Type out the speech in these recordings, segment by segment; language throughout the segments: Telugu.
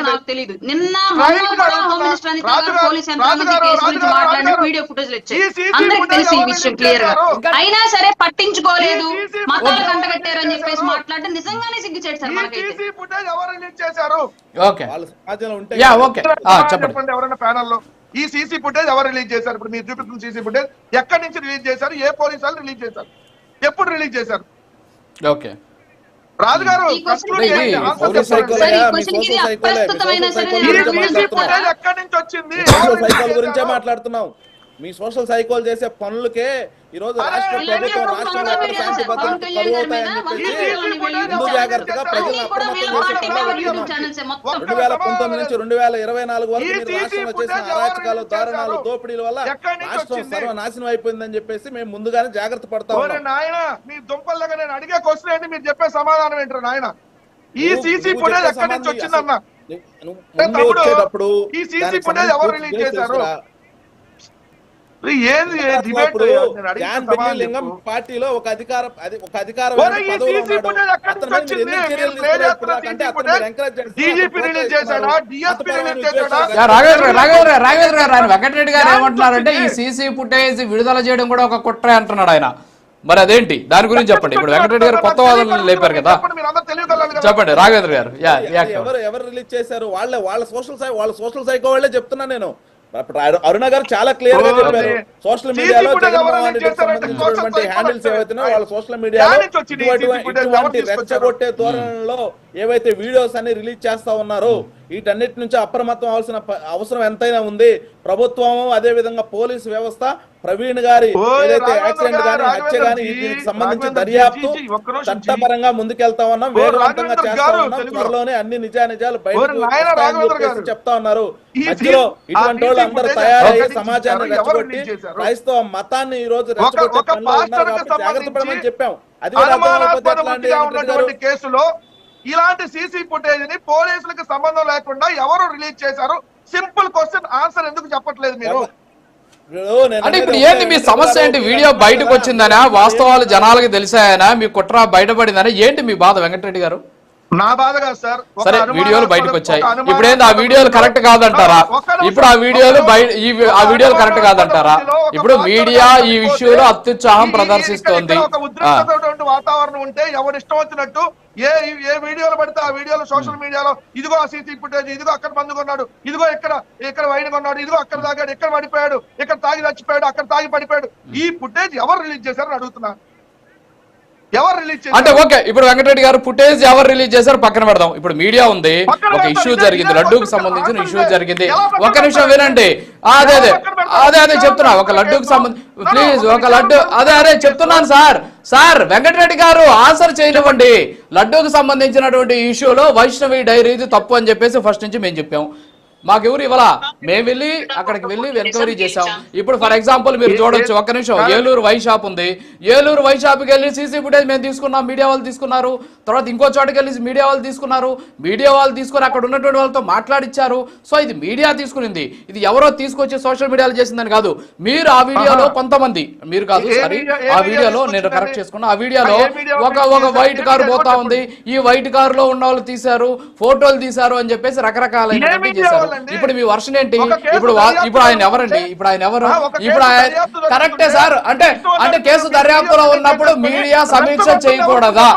నాకు తెలియదు. నిన్న హోమ్ మినిస్టర్ అనిత గారు పోలీస్ యంత్రాంగం కేసు గురించి మాట్లాడిన వీడియో ఫుటేజ్ వచ్చాయి. అందరికి తెలిసి ఈ విషయం క్లియర్ గా. అయినా సరే పట్టించుకోలేదు, మతాలు కంటగట్టారని చెప్పేసి మాట్లాడితే నిజంగానే సిగ్గుచేటు సార్ మనకైతే. చెప్పండి ఎవరైనా ప్యానల్ లో ఈ సీసీ ఫుటేజ్ ఎవరు రిలీజ్ చేశారు? ఇప్పుడు మీరు చూపిస్తున్న సీసీ ఫుటేజ్ ఎక్కడి నుంచి రిలీజ్ చేశారు? ఏ పోలీసు వాళ్ళు రిలీజ్ చేశారు? ఎప్పుడు రిలీజ్ చేశారు? ఓకే రాజు గారు ఎక్కడి నుంచి వచ్చింది? సైకోల్ గురించే మాట్లాడుతున్నాం. మీ సోషల్ సైకోల్ చేసే పనులకే ఈ రోజు రాష్ట్ర ప్రభుత్వం రాష్ట్రంలో శాంతి భద్రత కరువవుతాయని చెప్పేసి ముందు జాగ్రత్తగా ప్రజలను అప్రమత్తం చేసే 2019 నుంచి 2024 వరకు మీరు రాష్ట్రంలో చేసిన అరాచకాలు, దారుణాలు, దోపిడీల వల్ల రాష్ట్రం సర్వనాశనం అయిపోయిందని చెప్పేసి మేము ముందుగానే జాగ్రత్త పడతా ఉన్నాం. నాయన మీ దుంపల్లాగా నేను అడిగే క్వశ్చన్ ఏంటి, మీరు చెప్పే సమాధానం ఏంటారు నాయన? ఈ సీసీ ఫుటేజ్ ఎక్కడి నుంచి వచ్చిందన్న? ఈ సీసీ ఫుటేజ్ ఎవరు రిలీజ్ చేశారు? పార్టీలో ఒక అధికారం వెంకటరెడ్డి గారు ఏమంటున్నారంటే ఈ సీసీ ఫుటేజ్ విడుదల చేయడం కూడా ఒక కుట్ర అంటున్నాడు ఆయన. మరి అదేంటి, దాని గురించి చెప్పండి. ఇప్పుడు వెంకటరెడ్డి గారు కొత్త వాదనలు లేపారు కదా, చెప్పండి రాఘవేంద్ర గారు. ఎవరు రిలీజ్ చేశారు? వాళ్ళ సోషల్ సైకో వాళ్ళే చెప్తున్నా నేను. అరుణ గారు చాలా క్లియర్ గా చెప్పారు. సోషల్ మీడియాలో జగన్మోహన్ రెడ్డికి సంబంధించినటువంటి హ్యాండిల్స్ ఏవైతేనో వాళ్ళ సోషల్ మీడియాలో ఇటువంటి రెచ్చగొట్టే ధోరణిలో ఏవైతే వీడియోస్ అన్ని రిలీజ్ చేస్తా ఉన్నారో వీటన్నిటి నుంచి అప్రమత్తం అవ్వాల్సిన అవసరం ఎంతైనా ఉంది. ప్రభుత్వం అదే విధంగా పోలీసు వ్యవస్థ ప్రవీణ్ గారి ఏదైతే యాక్సిడెంట్ గానీ హత్య గానీ దీనికి సంబంధించి దర్యాప్తు చట్టపరంగా ముందుకెళ్తా ఉన్నాం, వేగవంతంగా చేస్తా ఉన్నాం. త్వరలోనే అన్ని నిజాలు బయటకు చెప్తా ఉన్నారు. మధ్యలో ఇటువంటి వాళ్ళు అందరూ తయారయ్యి సమాజాన్ని రెచ్చగొట్టి క్రైస్తవ మతాన్ని ఈ రోజు రెచ్చగొట్టే పనిలో ఉన్నారు కాబట్టి జాగ్రత్త పడమని చెప్పాం. అది కేసులో ఇలాంటి సీసీ ఫుటేజ్ ని పోలీసులకు సంబంధం లేకుండా ఎవరు రిలీజ్ చేశారు? సింపుల్ క్వశ్చన్, ఆన్సర్ ఎందుకు చెప్పట్లేదు మీరు? అంటే ఇప్పుడు ఏంటి మీ సమస్య ఏంటి? వీడియో బయటకు వచ్చిందనా, వాస్తవాలు జనాలకి తెలిసాయనా, మీ కుట్ర బయటపడిందనా, ఏంటి మీ బాధ వెంకటరెడ్డి గారు? నా బాధ కాదు సార్. సరే వీడియోలు బయటకు వచ్చాయి, ఇప్పుడు ఏంది ఆ వీడియోలు కరెక్ట్ కాదంటారా? ఇప్పుడు ఆ వీడియోలు కరెక్ట్ కాదంటారా? ఇప్పుడు మీడియా ఈ విషయంలో అత్యుత్సాహం ప్రదర్శిస్తోంది. వాతావరణం ఉంటే ఎవరు ఇష్టం వచ్చినట్టు ఏ వీడియోలు పడితే ఆ వీడియోలు సోషల్ మీడియాలో ఇదిగో ఆ సీసీ ఫుటేజ్, ఇదిగో అక్కడ మందు కొన్నాడు, ఇదిగో ఇక్కడ వైన్ కొన్నాడు, ఇదిగో అక్కడ తాగాడు, ఇక్కడ పడిపోయాడు, ఇక్కడ తాగి చచ్చిపోయాడు, అక్కడ తాగి పడిపోయాడు. ఈ ఫుటేజ్ ఎవరు రిలీజ్ చేశారని అడుగుతున్నారు. ఎవరు రిలీజ్ చేశారు అంటే ఓకే, ఇప్పుడు వెంకటరెడ్డి గారు ఫుటేజ్ ఎవరు రిలీజ్ చేశారు పక్కన పెడదాం. ఇప్పుడు మీడియా ఉంది, ఒక ఇష్యూ జరిగింది, లడ్డూకి సంబంధించిన ఇష్యూ జరిగింది. ఒక్క నిమిషం వినండి. అదే చెప్తున్నా, ఒక లడ్డూకి సంబంధించి ప్లీజ్ ఒక లడ్డు అదే చెప్తున్నాను సార్ వెంకటరెడ్డి గారు ఆన్సర్ చేయనివ్వండి. లడ్డూకి సంబంధించినటువంటి ఇష్యూలో వైష్ణవి డైరీ ఇది తప్పు అని చెప్పేసి ఫస్ట్ నుంచి మేము చెప్పాం. మాకెవరు ఇవ్వాలా, మేము వెళ్ళి అక్కడికి వెళ్ళి ఎంక్వైరీ చేసాం. ఇప్పుడు ఫర్ ఎగ్జాంపుల్ మీరు చూడొచ్చు, ఒక్క నిమిషం, ఏలూరు వై షాప్ ఉంది, ఏలూరు వై షాప్కి వెళ్ళి సీసీ ఫుటేజ్ మేము తీసుకున్నాం, మీడియా వాళ్ళు తీసుకున్నారు. తర్వాత ఇంకో చోటకి వెళ్ళి మీడియా వాళ్ళు తీసుకున్నారు, మీడియా వాళ్ళు తీసుకొని అక్కడ ఉన్నటువంటి వాళ్ళతో మాట్లాడిచ్చారు. సో ఇది మీడియా తీసుకునింది, ఇది ఎవరో తీసుకొచ్చి సోషల్ మీడియాలో చేసిందని కాదు. మీరు ఆ వీడియోలో కొంతమంది, మీరు కాదు సారీ, ఆ వీడియోలో నేను కరెక్ట్ చేసుకున్నా, ఆ వీడియోలో ఒక వైట్ కారు పోతా ఉంది, ఈ వైట్ కారులో ఉన్న వాళ్ళు తీశారు, ఫోటోలు తీశారు అని చెప్పేసి రకరకాలైనటువంటి చేశారు. ఇప్పుడు మీ వర్షన్ ఏంటి? ఇప్పుడు ఆయన ఎవరండి? ఇప్పుడు ఆయన ఎవరు? ఇప్పుడు ఆయన కరెక్టే సార్. అంటే కేసు దర్యాప్తులో ఉన్నప్పుడు మీడియా సమీక్ష చేయకూడదా?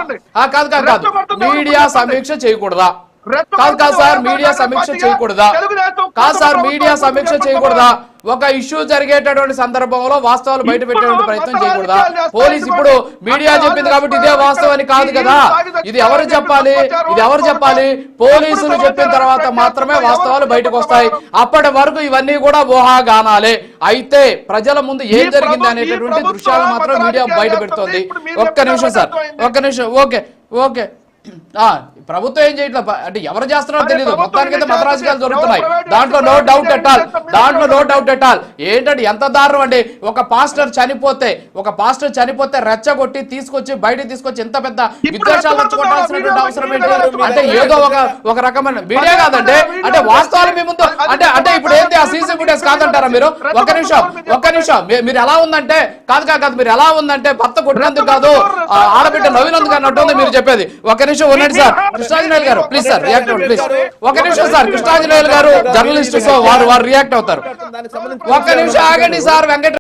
కాదు మీడియా సమీక్ష చేయకూడదా? కాదు సార్, మీడియా సమీక్ష చేయకూడదా? కాదు సార్, మీడియా సమీక్ష చేయకూడదా? ఒక ఇష్యూ జరిగేటటువంటి సందర్భంలో వాస్తవాలు బయట పెట్టేటువంటి ప్రయత్నం చేయకూడదా? పోలీస్ ఇప్పుడు మీడియా చెప్పింది కాబట్టి ఇదే వాస్తవాన్ని కాదు కదా. ఇది ఎవరు చెప్పాలి? పోలీసులు చెప్పిన తర్వాత మాత్రమే వాస్తవాలు బయటకు వస్తాయి. అప్పటి వరకు ఇవన్నీ కూడా ఊహాగానాలే. అయితే ప్రజల ముందు ఏం జరిగింది అనేటటువంటి దృశ్యాలు మాత్రం మీడియా బయట పెడుతోంది. ఒక్క నిమిషం సార్, ఒక్క నిమిషం. ఓకే ప్రభుత్వం ఏం చేయట్లేదు అంటే ఎవరు చేస్తున్నారో తెలియదు. మొత్తానికైతే మద్రాసుకాలు జరుగుతున్నాయి, దాంట్లో నో డౌట్ ఎట్ ఆల్. ఏంటంటే ఎంత దారుణం అండి, ఒక పాస్టర్ చనిపోతే రెచ్చగొట్టి బయట తీసుకొచ్చి ఎంత పెద్ద విద్వేషాలు రెచ్చగొట్టాల్సినటువంటి అవసరం ఏంటి? అంటే ఏదో ఒక రకమైన మీడియా కాదంటే అంటే వాస్తవాలు మీ ముందు అంటే ఇప్పుడు ఏంటి ఆ సీసీ ఫుటేజ్ కాదంటారా మీరు? ఒక్క నిమిషం మీరు ఎలా ఉందంటే కాదు మీరు ఎలా ఉందంటే భర్త కొట్టినందుకు కాదు, ఆడబిడ్డ నవ్వినందుకు అన్నట్టుంది మీరు చెప్పేది. ఒక నిమిషం ఉండండి సార్. కృష్ణాంజనేయులు గారు ప్లీజ్ సార్ రియాక్ట్ అవ్వండి ప్లీజ్. ఒక నిమిషం సార్. కృష్ణాంజనేయులు గారు జర్నలిస్ట్, సో వారు రియాక్ట్ అవుతారు. దానికి సంబంధించి ఒక్క నిమిషం ఆగండి సార్. వెంకట